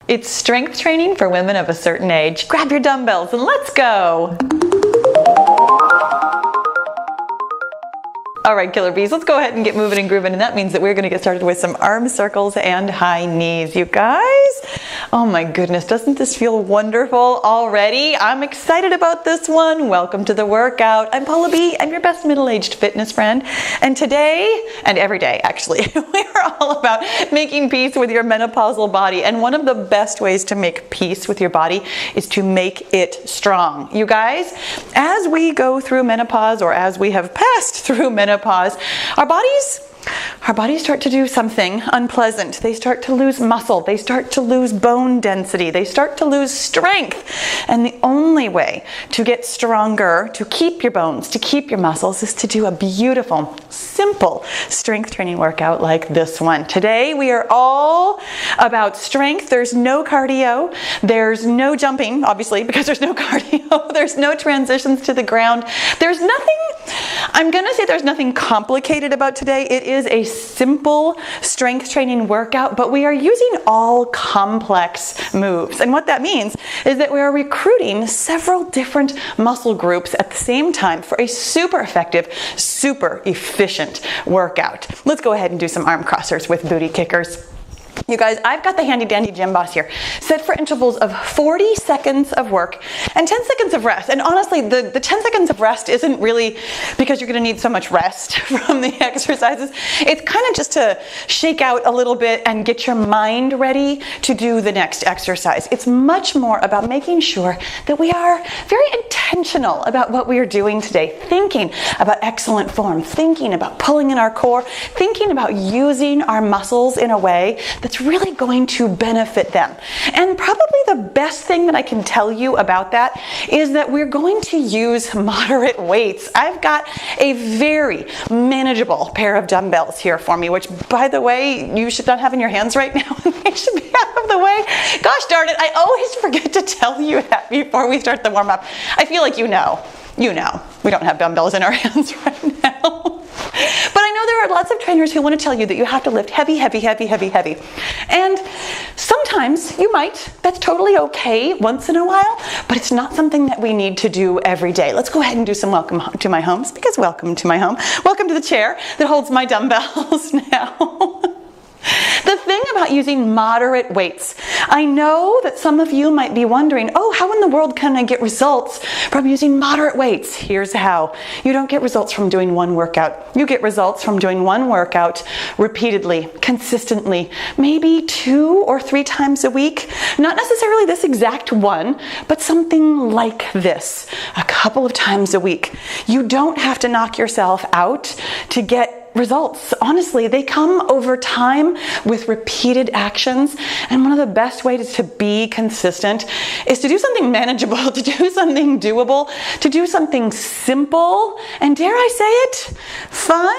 It's strength training for women of a certain age. Grab your dumbbells and let's go. All right, killer bees, let's go ahead and get moving and grooving, and that means that we're gonna get started with some arm circles and high knees, you guys. Oh my goodness, doesn't this feel wonderful already? I'm excited about this one. Welcome to the workout. I'm Paula B. I'm your best middle-aged fitness friend, and today, and every day actually, we're all about making peace with your menopausal body, and one of the best ways to make peace with your body is to make it strong. You guys, as we go through menopause, or as we have passed through menopause, our bodies start to do something unpleasant. They start to lose muscle. They start to lose bone density. They start to lose strength. And the only way to get stronger, to keep your bones, to keep your muscles, is to do a beautiful, simple strength training workout like this one. Today we are all about strength. There's no cardio. There's no jumping, obviously, because there's no cardio. There's no transitions to the ground. There's nothing, I'm going to say there's nothing complicated about today. It is a simple strength training workout, but we are using all complex moves. And what that means is that we are recruiting several different muscle groups at the same time for a super effective, super efficient workout. Let's go ahead and do some arm crossers with booty kickers. You guys, I've got the handy dandy gym boss here, set for intervals of 40 seconds of work and 10 seconds of rest. And honestly, the 10 seconds of rest isn't really because you're going to need so much rest from the exercises. It's kind of just to shake out a little bit and get your mind ready to do the next exercise. It's much more about making sure that we are very intentional about what we are doing today, thinking about excellent form, thinking about pulling in our core, thinking about using our muscles in a way that's really going to benefit them. And probably the best thing that I can tell you about that is that we're going to use moderate weights. I've got a very manageable pair of dumbbells here for me, which, by the way, you should not have in your hands right now. They should be out of the way. Gosh darn it, I always forget to tell you that before we start the warm-up. I feel like you know. We don't have dumbbells in our hands right now. But I know there are lots of trainers who want to tell you that you have to lift heavy, heavy, heavy, heavy, heavy. And sometimes you might. That's totally okay once in a while, but it's not something that we need to do every day. Let's go ahead and do some welcome to my homes, because welcome to my home. Welcome to the chair that holds my dumbbells now. The thing about using moderate weights, I know that some of you might be wondering, oh, how in the world can I get results from using moderate weights? Here's how. You don't get results from doing one workout. You get results from doing one workout repeatedly, consistently, maybe 2 or 3 times a week. Not necessarily this exact one, but something like this, a couple of times a week. You don't have to knock yourself out to get results. Honestly, they come over time with repeated actions, and one of the best ways to be consistent is to do something manageable, to do something doable, to do something simple, and dare I say it, fun?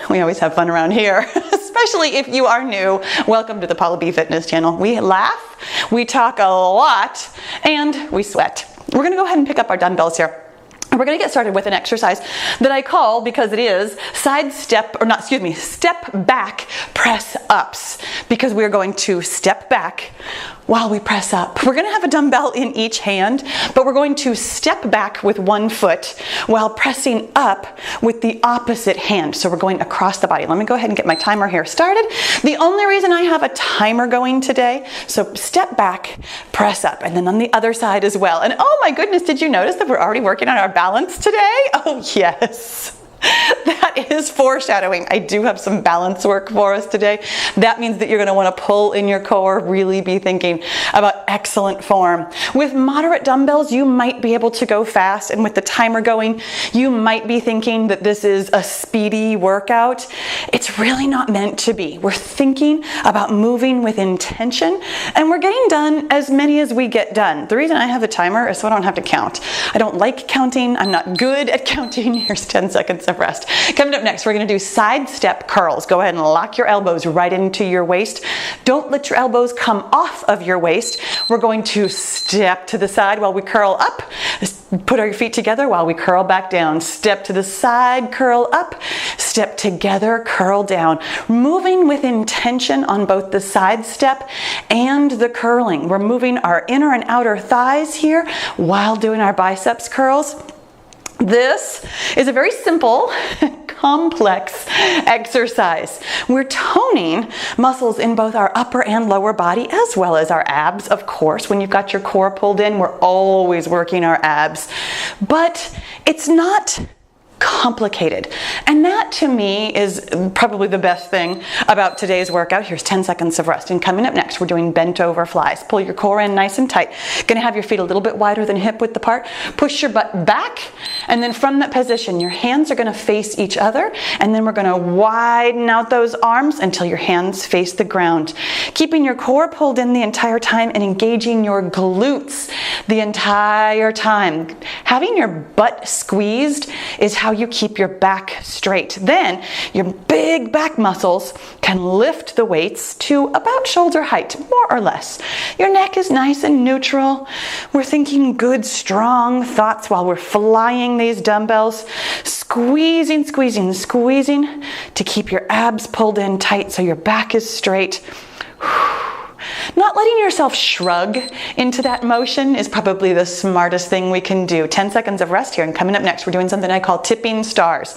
We always have fun around here, especially if you are new. Welcome to the Paula B Fitness channel. We laugh, we talk a lot, and we sweat. We're gonna go ahead and pick up our dumbbells here. We're going to get started with an exercise that I call, because it is, step back press ups, because we're going to step back while we press up. We're going to have a dumbbell in each hand, but we're going to step back with one foot while pressing up with the opposite hand. So we're going across the body. Let me go ahead and get my timer here started. The only reason I have a timer going today, so step back, press up, and then on the other side as well. And oh my goodness, did you notice that we're already working on our balance today? Oh yes. That is foreshadowing. I do have some balance work for us today. That means that you're going to want to pull in your core, really be thinking about excellent form. With moderate dumbbells, you might be able to go fast, and with the timer going, you might be thinking that this is a speedy workout. It's really not meant to be. We're thinking about moving with intention, and we're getting done as many as we get done. The reason I have a timer is so I don't have to count. I don't like counting. I'm not good at counting. Here's 10 seconds of rest. Coming up next, we're going to do side step curls. Go ahead and lock your elbows right into your waist. Don't let your elbows come off of your waist. We're going to step to the side while we curl up. Put our feet together while we curl back down. Step to the side, curl up. step together, curl down. Moving with intention on both the side step and the curling. We're moving our inner and outer thighs here while doing our biceps curls. This is a very simple, complex exercise. We're toning muscles in both our upper and lower body, as well as our abs, of course. When you've got your core pulled in, we're always working our abs. But it's not complicated. And that to me is probably the best thing about today's workout. Here's 10 seconds of rest. And coming up next, we're doing bent over flies. Pull your core in nice and tight. Gonna have your feet a little bit wider than hip width apart. Push your butt back. And then from that position, your hands are gonna face each other. And then we're gonna widen out those arms until your hands face the ground. Keeping your core pulled in the entire time and engaging your glutes the entire time. Having your butt squeezed is how you keep your back straight. Then your big back muscles can lift the weights to about shoulder height, more or less. Your neck is nice and neutral. We're thinking good, strong thoughts while we're flying these dumbbells. Squeezing, squeezing, squeezing to keep your abs pulled in tight so your back is straight. Not letting yourself shrug into that motion is probably the smartest thing we can do. 10 seconds of rest here, and coming up next, we're doing something I call tipping stars.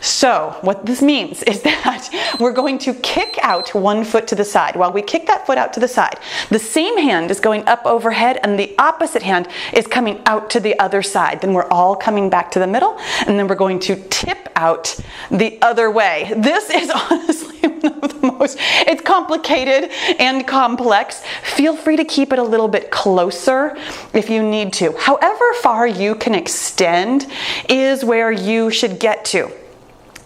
So what this means is that we're going to kick out one foot to the side. While we kick that foot out to the side, the same hand is going up overhead and the opposite hand is coming out to the other side. Then we're all coming back to the middle, and then we're going to tip out the other way. This is honestly one of the most, it's complicated and complex. Feel free to keep it a little bit closer if you need to. However far you can extend is where you should get to.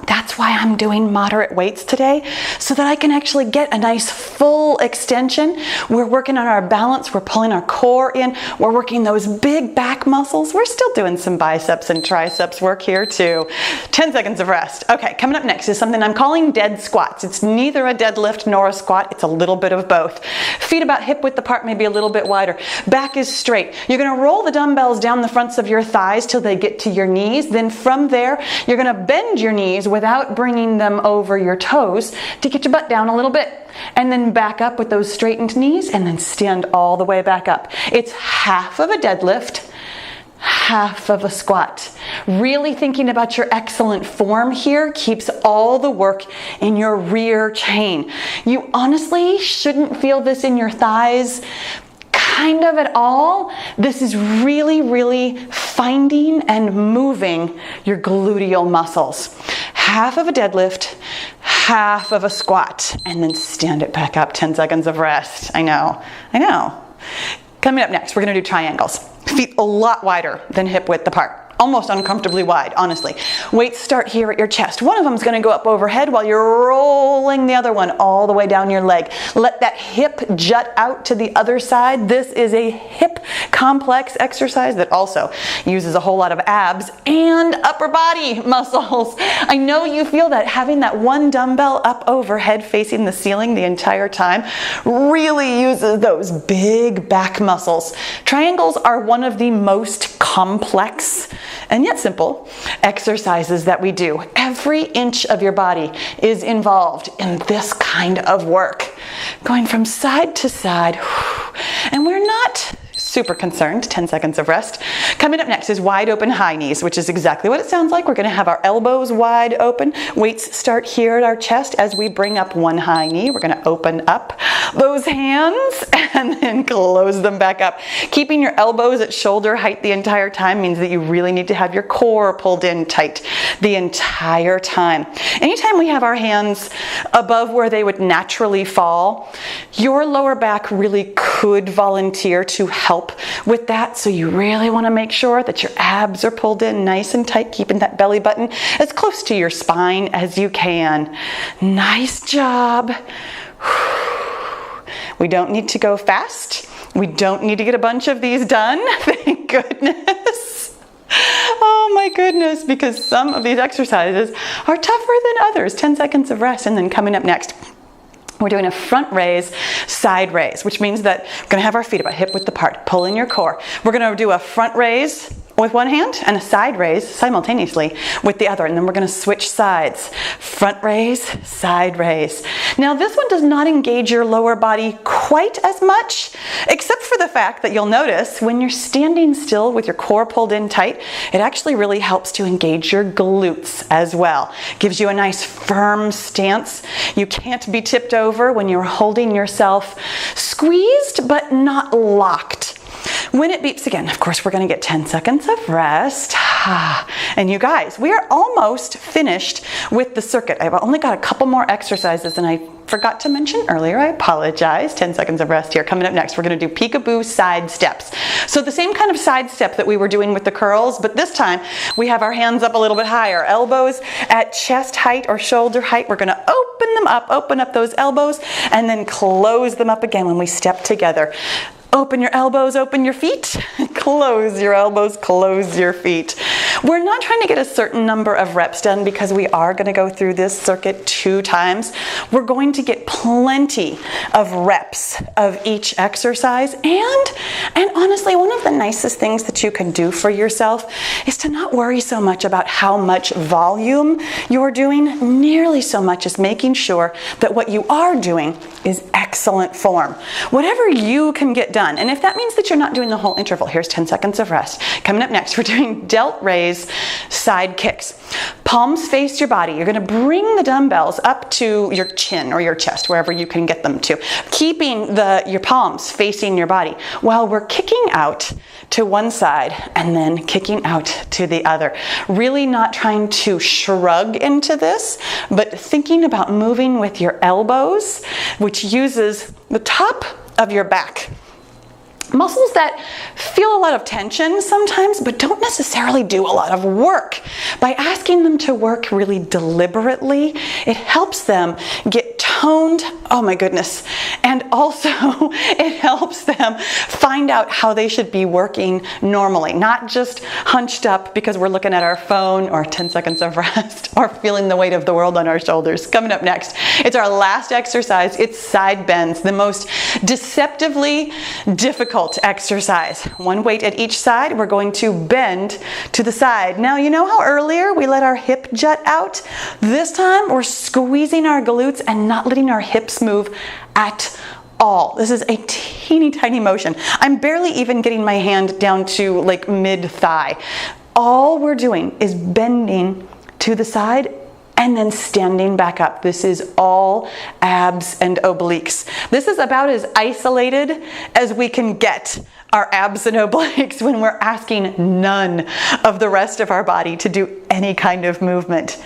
That's why I'm doing moderate weights today, so that I can actually get a nice full extension. We're working on our balance, we're pulling our core in, we're working those big back muscles. We're still doing some biceps and triceps work here too. 10 seconds of rest. Okay, coming up next is something I'm calling dead squats. It's neither a deadlift nor a squat, it's a little bit of both. Feet about hip width apart, maybe a little bit wider. Back is straight. You're gonna roll the dumbbells down the fronts of your thighs till they get to your knees. Then from there, you're gonna bend your knees without bringing them over your toes to get your butt down a little bit. And then back up with those straightened knees and then stand all the way back up. It's half of a deadlift, half of a squat. Really thinking about your excellent form here keeps all the work in your rear chain. You honestly shouldn't feel this in your thighs kind of at all. This is really, really finding and moving your gluteal muscles. Half of a deadlift, half of a squat, and then stand it back up. 10 seconds of rest. I know. Coming up next, we're gonna do triangles. Feet a lot wider than hip width apart. Almost uncomfortably wide, honestly. Weights start here at your chest. One of them is going to go up overhead while you're rolling the other one all the way down your leg. Let that hip jut out to the other side. This is a hip complex exercise that also uses a whole lot of abs and upper body muscles. I know you feel that having that one dumbbell up overhead facing the ceiling the entire time really uses those big back muscles. Triangles are one of the most complex and yet simple exercises that we do. Every inch of your body is involved in this kind of work. Going from side to side, and we're not super concerned. 10 seconds of rest. Coming up next is wide open high knees, which is exactly what it sounds like. We're going to have our elbows wide open. Weights start here at our chest. As we bring up one high knee, we're going to open up those hands and then close them back up. Keeping your elbows at shoulder height the entire time means that you really need to have your core pulled in tight the entire time. Anytime we have our hands above where they would naturally fall, your lower back really could volunteer to help with that. So you really want to make sure that your abs are pulled in nice and tight, keeping that belly button as close to your spine as you can. Nice job. We don't need to go fast. We don't need to get a bunch of these done. Thank goodness. Oh my goodness, because some of these exercises are tougher than others. 10 seconds of rest, and then coming up next, we're doing a front raise, side raise, which means that we're going to have our feet about hip width apart. Pull in your core. We're going to do a front raise with one hand and a side raise simultaneously with the other. And then we're going to switch sides. Front raise, side raise. Now this one does not engage your lower body quite as much, except for the fact that you'll notice when you're standing still with your core pulled in tight, it actually really helps to engage your glutes as well. Gives you a nice firm stance. You can't be tipped over when you're holding yourself squeezed but not locked. When it beeps again, of course, we're going to get 10 seconds of rest. And you guys, we are almost finished with the circuit. I've only got a couple more exercises, and I forgot to mention earlier, I apologize. 10 seconds of rest here. Coming up next, we're going to do peekaboo side steps. So the same kind of side step that we were doing with the curls, but this time we have our hands up a little bit higher. Elbows at chest height or shoulder height. We're going to open up those elbows, and then close them up again when we step together. Open your elbows, open your feet, close your elbows, close your feet. We're not trying to get a certain number of reps done because we are going to go through this circuit 2 times. We're going to get plenty of reps of each exercise. And honestly, one of the nicest things that you can do for yourself is to not worry so much about how much volume you're doing, nearly so much as making sure that what you are doing is excellent form. Whatever you can get done. And if that means that you're not doing the whole interval, here's 10 seconds of rest. Coming up next, we're doing delt raise side kicks. Palms face your body. You're going to bring the dumbbells up to your chin or your chest, wherever you can get them to, keeping your palms facing your body while we're kicking out to one side and then kicking out to the other. Really not trying to shrug into this, but thinking about moving with your elbows, which uses the top of your back. Muscles that feel a lot of tension sometimes, but don't necessarily do a lot of work. By asking them to work really deliberately, it helps them get toned, oh my goodness, and also it helps them find out how they should be working normally, not just hunched up because we're looking at our phone or 10 seconds of rest or feeling the weight of the world on our shoulders. Coming up next, it's our last exercise. It's side bends, the most deceptively difficult exercise. One weight at each side. We're going to bend to the side. Now, you know how earlier we let our hip jut out? This time we're squeezing our glutes and not letting our hips move at all. This is a teeny tiny motion. I'm barely even getting my hand down to like mid thigh. All we're doing is bending to the side and then standing back up. This is all abs and obliques. This is about as isolated as we can get our abs and obliques when we're asking none of the rest of our body to do any kind of movement.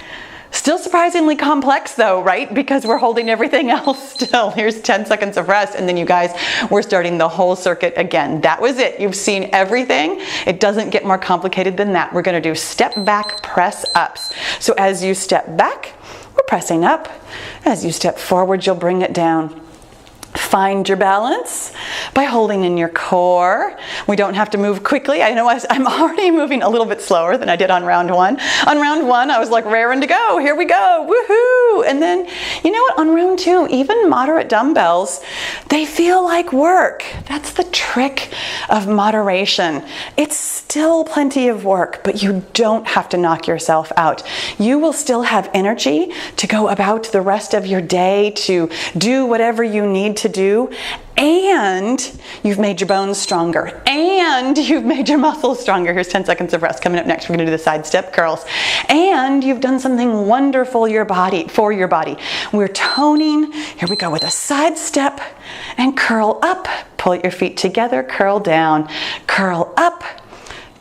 Still surprisingly complex though, right? Because we're holding everything else still. Here's 10 seconds of rest, and then you guys, we're starting the whole circuit again. That was it. You've seen everything. It doesn't get more complicated than that. We're going to do step back press ups. So as you step back, we're pressing up. As you step forward, you'll bring it down. Find your balance by holding in your core. We don't have to move quickly. I know I'm already moving a little bit slower than I did on round 1. On round 1, I was like raring to go. Here we go. Woohoo! And then, you know what? On round 2, even moderate dumbbells, they feel like work. That's the trick of moderation. It's still plenty of work, but you don't have to knock yourself out. You will still have energy to go about the rest of your day, to do whatever you need to do, and you've made your bones stronger, and you've made your muscles stronger. Here's 10 seconds of rest. Coming up next, we're going to do the side step curls, and you've done something wonderful for your body. We're toning. Here we go with a side step and curl up. Pull your feet together, curl down, curl up,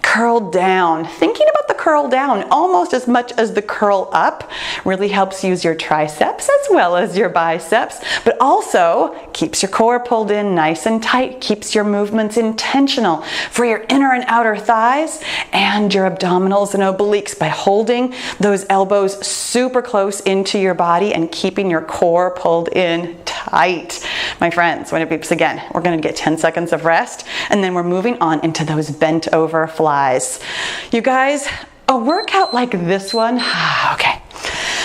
curl down. Thinking about the curl down almost as much as the curl up really helps use your triceps as well as your biceps, but also keeps your core pulled in nice and tight, keeps your movements intentional for your inner and outer thighs and your abdominals and obliques by holding those elbows super close into your body and keeping your core pulled in tight. My friends, when it beeps again, we're going to get 10 seconds of rest, and then we're moving on into those bent over flies. You guys, a workout like this one, okay.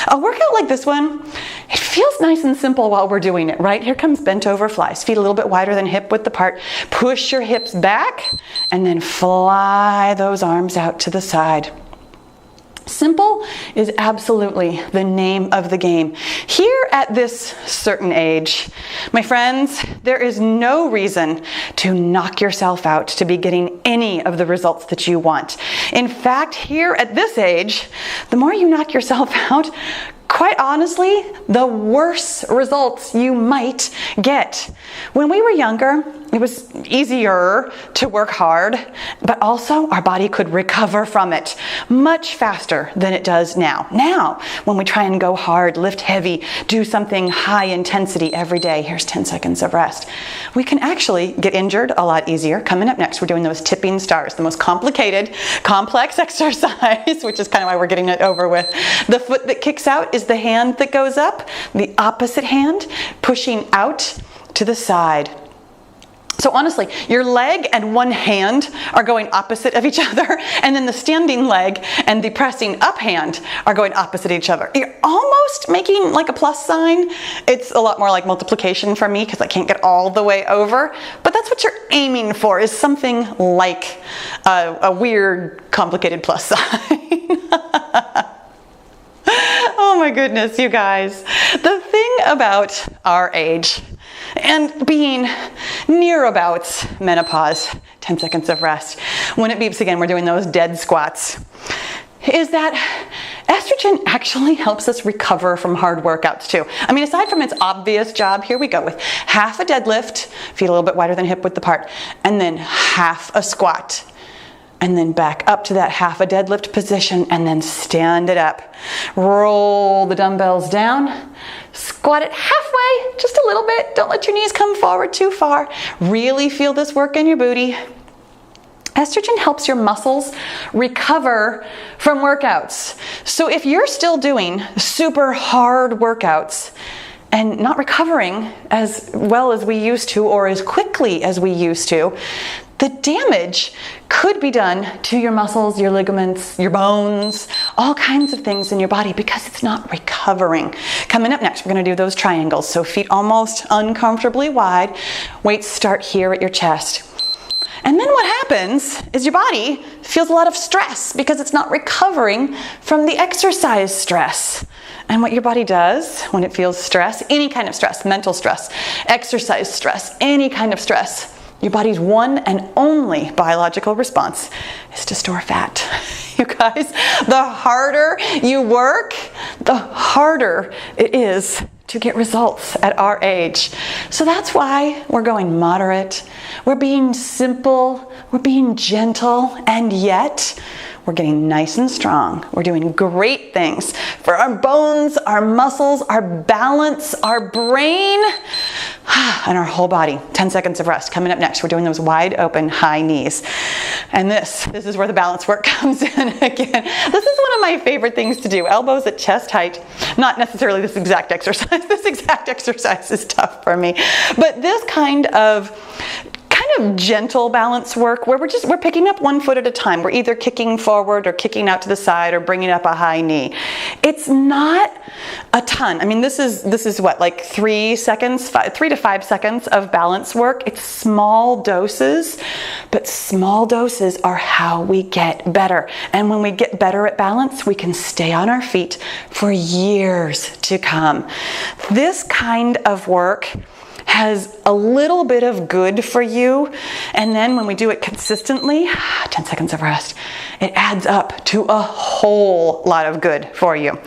A workout like this one, it feels nice and simple while we're doing it, right? Here comes bent over flies. Feet a little bit wider than hip width apart. Push your hips back and then fly those arms out to the side. Simple is absolutely the name of the game. Here at this certain age, my friends, there is no reason to knock yourself out to be getting any of the results that you want. In fact, here at this age, the more you knock yourself out, quite honestly, the worse results you might get. When we were younger, it was easier to work hard, but also our body could recover from it much faster than it does now. Now, when we try and go hard, lift heavy, do something high intensity every day, here's 10 seconds of rest, we can actually get injured a lot easier. Coming up next, we're doing those tipping stars, the most complicated, complex exercise, which is kind of why we're getting it over with. The foot that kicks out is the hand that goes up, the opposite hand pushing out to the side. So honestly, your leg and one hand are going opposite of each other, and then the standing leg and the pressing up hand are going opposite each other. You're almost making like a plus sign. It's a lot more like multiplication for me because I can't get all the way over, but that's what you're aiming for, is something like a weird, complicated plus sign. Oh my goodness, you guys. The thing about our age and being near about menopause, 10 seconds of rest, when it beeps again, we're doing those dead squats, is that estrogen actually helps us recover from hard workouts too. I mean, aside from its obvious job, here we go with half a deadlift, feet a little bit wider than hip width apart, and then half a squat. And then back up to that half a deadlift position and then stand it up. Roll the dumbbells down, squat it halfway, just a little bit. Don't let your knees come forward too far. Really feel this work in your booty. Estrogen helps your muscles recover from workouts. So if you're still doing super hard workouts and not recovering as well as we used to or as quickly as we used to, the damage could be done to your muscles, your ligaments, your bones, all kinds of things in your body because it's not recovering. Coming up next, we're going to do those triangles. So feet almost uncomfortably wide. Weights start here at your chest. And then what happens is your body feels a lot of stress because it's not recovering from the exercise stress. And what your body does when it feels stress, any kind of stress, mental stress, exercise stress, any kind of stress, your body's one and only biological response is to store fat. You guys, the harder you work, the harder it is to get results at our age. So that's why we're going moderate, we're being simple, we're being gentle, and yet we're getting nice and strong. We're doing great things for our bones, our muscles, our balance, our brain, and our whole body. 10 seconds of rest. Coming up next, we're doing those wide open high knees. And this is where the balance work comes in again. This is one of my favorite things to do. Elbows at chest height. Not necessarily this exact exercise. This exact exercise is tough for me. But this kind of gentle balance work where we're picking up one foot at a time. We're either kicking forward or kicking out to the side or bringing up a high knee. It's not a ton. I mean, this is what, like 3 to 5 seconds of balance work. It's small doses, but small doses are how we get better. And when we get better at balance, we can stay on our feet for years to come. This kind of work has a little bit of good for you, and then when we do it consistently, 10 seconds of rest, it adds up to a whole lot of good for you.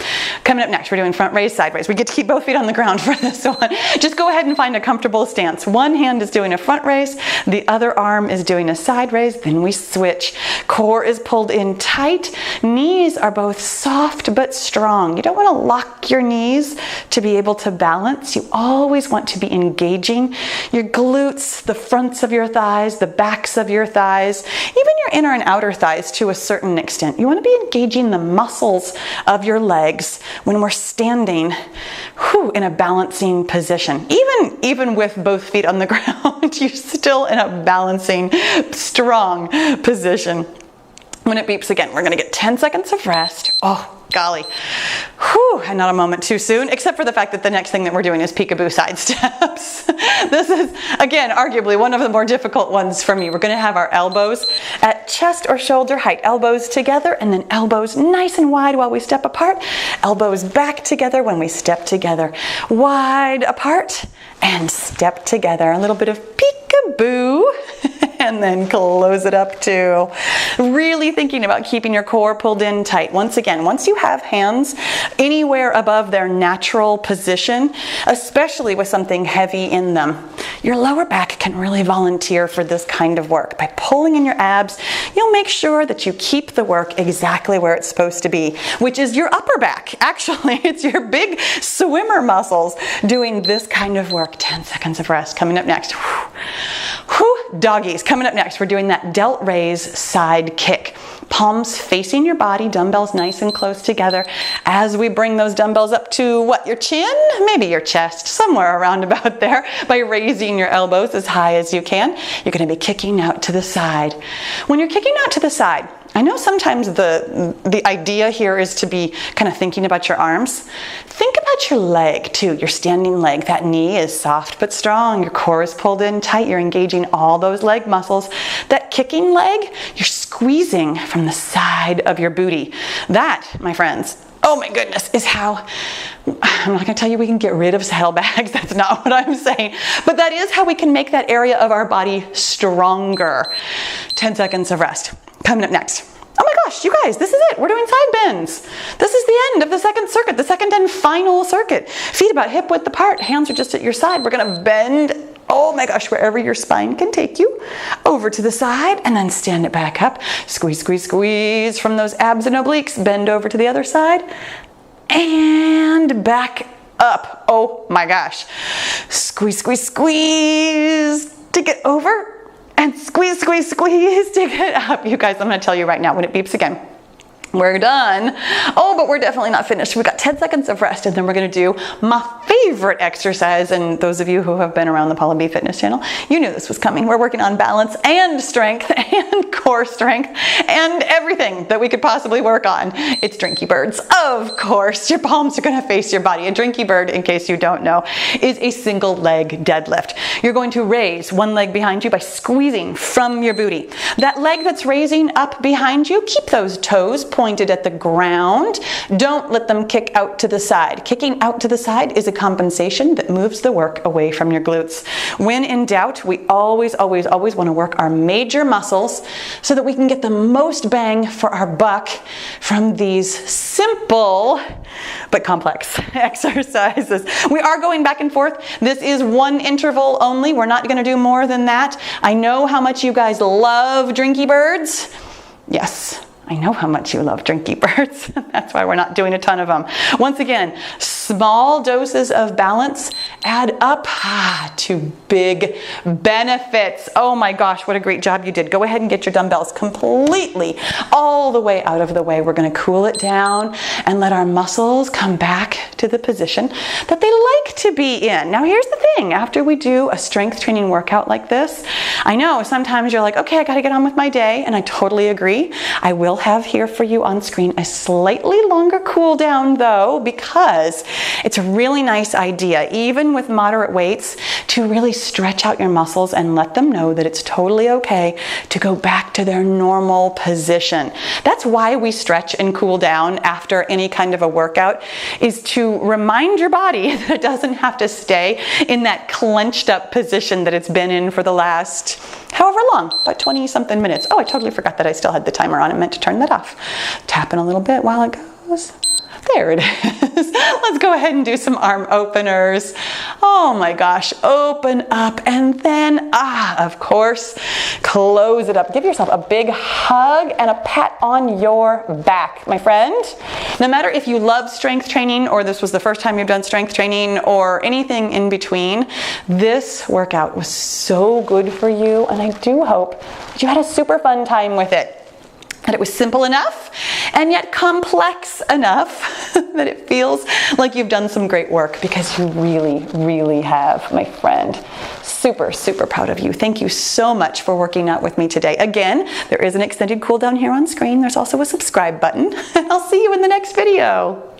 Coming up next, we're doing front raise, side raise. We get to keep both feet on the ground for this one. Just go ahead and find a comfortable stance. One hand is doing a front raise, the other arm is doing a side raise, then we switch. Core is pulled in tight, knees are both soft but strong. You don't want to lock your knees to be able to balance. You always want to be engaging your glutes, the fronts of your thighs, the backs of your thighs, even your inner and outer thighs to a certain extent. You want to be engaging the muscles of your legs when we're standing in a balancing position. Even with both feet on the ground, you're still in a balancing, strong position. When it beeps again, we're going to get 10 seconds of rest. Oh, golly. Whew, and not a moment too soon, except for the fact that the next thing that we're doing is peekaboo side steps. This is, again, arguably one of the more difficult ones for me. We're gonna have our elbows at chest or shoulder height, elbows together, and then elbows nice and wide while we step apart, elbows back together when we step together, wide apart, and step together. A little bit of peekaboo. And then close it up too. Really thinking about keeping your core pulled in tight. Once again, once you have hands anywhere above their natural position, especially with something heavy in them, your lower back can really volunteer for this kind of work. By pulling in your abs, you'll make sure that you keep the work exactly where it's supposed to be, which is your upper back. Actually, it's your big swimmer muscles doing this kind of work. 10 seconds of rest coming up next. Doggies coming up next. We're doing that delt raise side kick. Palms facing your body, dumbbells nice and close together. As we bring those dumbbells up to what, your chin? Maybe your chest, somewhere around about there. By raising your elbows as high as you can, you're going to be kicking out to the side. When you're kicking out to the side, I know sometimes the idea here is to be kind of thinking about your arms. Think about your leg too, your standing leg. That knee is soft but strong. Your core is pulled in tight. You're engaging all those leg muscles. That kicking leg, you're squeezing from the side of your booty. That, my friends, oh my goodness, is how, I'm not gonna tell you we can get rid of saddlebags, that's not what I'm saying, but that is how we can make that area of our body stronger. 10 seconds of rest. Coming up next. Oh my gosh, you guys, this is it. We're doing side bends. This is the end of the second circuit, the second and final circuit. Feet about hip width apart, hands are just at your side. We're gonna bend, oh my gosh, wherever your spine can take you, over to the side, and then stand it back up. Squeeze, squeeze, squeeze from those abs and obliques. Bend over to the other side, and back up. Oh my gosh. Squeeze, squeeze, squeeze to get over. And squeeze, squeeze, squeeze to get up. You guys, I'm going to tell you right now when it beeps again, we're done. Oh, but we're definitely not finished. We've got 10 seconds of rest, and then we're going to do my favorite exercise. And those of you who have been around the Paula B Fitness channel, you knew this was coming. We're working on balance and strength and core strength and everything that we could possibly work on. It's Drinky Birds. Of course, your palms are going to face your body. A Drinky Bird, in case you don't know, is a single leg deadlift. You're going to raise one leg behind you by squeezing from your booty. That leg that's raising up behind you, keep those toes pointed at the ground. Don't let them kick out to the side. Kicking out to the side is a compensation that moves the work away from your glutes. When in doubt, we always, always, always want to work our major muscles so that we can get the most bang for our buck from these simple but complex exercises. We are going back and forth. This is one interval only. We're not going to do more than that. I know how much you guys love Drinky Birds. Yes. I know how much you love Drinky Birds. That's why we're not doing a ton of them. Once again, small doses of balance add up to big benefits. Oh my gosh, what a great job you did. Go ahead and get your dumbbells completely all the way out of the way. We're going to cool it down and let our muscles come back to the position that they like to be in. Now here's the thing. After we do a strength training workout like this, I know sometimes you're like, okay, I got to get on with my day, and I totally agree. I will have here for you on screen a slightly longer cool down though, because it's a really nice idea, even with moderate weights, to really stretch out your muscles and let them know that it's totally okay to go back to their normal position. That's why we stretch and cool down after any kind of a workout, is to remind your body that it doesn't have to stay in that clenched up position that it's been in for the last however long, about 20 something minutes. Oh, I totally forgot that I still had the timer on. I meant to turn that off. Tapping a little bit while it goes. There it is. Let's go ahead and do some arm openers. Oh my gosh, open up and then, of course, close it up. Give yourself a big hug and a pat on your back, my friend. No matter if you love strength training or this was the first time you've done strength training or anything in between, this workout was so good for you, and I do hope that you had a super fun time with it. That it was simple enough and yet complex enough that it feels like you've done some great work, because you really, really have, my friend. Super, super proud of you. Thank you so much for working out with me today. Again, there is an extended cool down here on screen. There's also a subscribe button, and I'll see you in the next video.